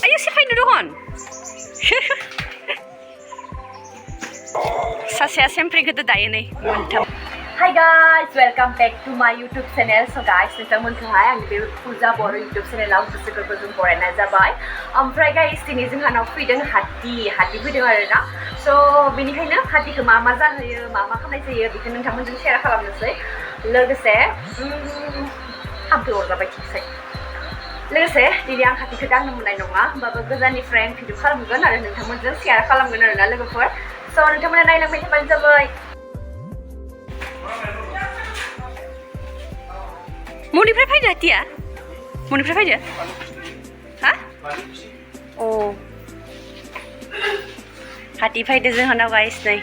ayo sefaina dohon. Sasya sempre gede dayo nih. Mantap. Hi guys, welcome back to my YouTube channel. So guys, नोंथांमोनखौहाय आंनि बे फुजा बर' YouTube channel आव गोसोफोरखौ जों बरायनाय जाबाय। ओमफ्राय guys दिनै जोंहानाव फैदों हाथि फैदों आरोना। So बेनिखायनो हाथिखौ मा जाहोयो, मा खालामनाय जायो बेखौ नोंथांमोनजों शेयार खालामनोसै। लोगोसे थाम्फै अरजाबाय थिगसै। लोगोसे दिनै आं हाथिखौ दांनो मोननाय नङा, होमबाबो गोजाननिफ्राय आं भिडिअ खालामगोन आरो नोंथांमोनजों शेयार खालामगोन आरोना लोगोफोर। So नोंथांमोना नायलांबाय थाबानो जाबाय। मनिफ्राय फैदो हाथिया? मनिफ्राय फैदो? हा? अ हाथि फैदो जोंहानाव गाइस नै।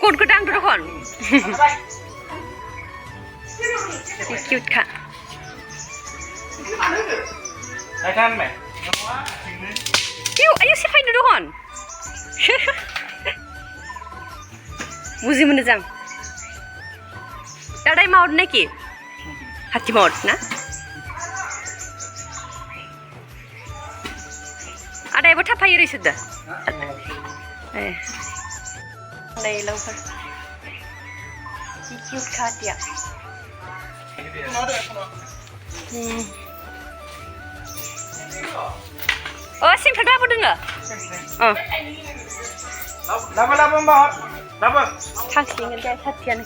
Kon kedang tuh kon. Cute kak. Ayo sefaina dohon. Buzi menezang. Dadai maut neki. Hati maut na? Ada ibu tapai iri sudah. Đây lâu hơn. Cute cat ya. Sim thật ra đừng à? Laba mbak. Laba. Thang xí người ta thật tiền.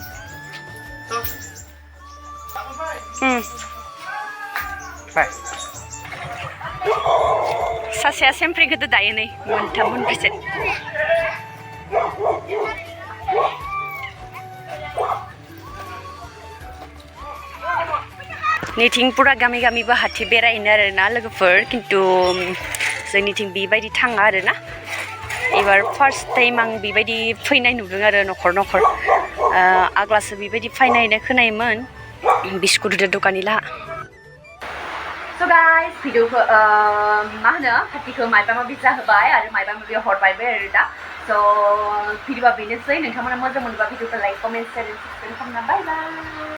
Baik. Sasya sempre gede dayo nih. Mantap banget. Niting pura gami ba hati berain arena लोगोफोर किन्तु जोंनिथिं बेबायदि थाङा आरोना। एबार first time आं बेबायदि फैनाय नुदों आरो नखर आग्लासो बेबायदि फैनाय खोनायोमोन बिस्कुट दखाननि ला। So guys, भिडिअखौ मा होनो हाथिखौ मायबा माबि जाहोबाय आरो मायबा माबि हरबायबो आरो दा। So भिडिअआ बेनोसै। नोंथांमोना मोजां मोनोबा भिडिअखौ लाइक, कमेन्ट, शेयार, साबस्क्राइब खालामना बाय बाय।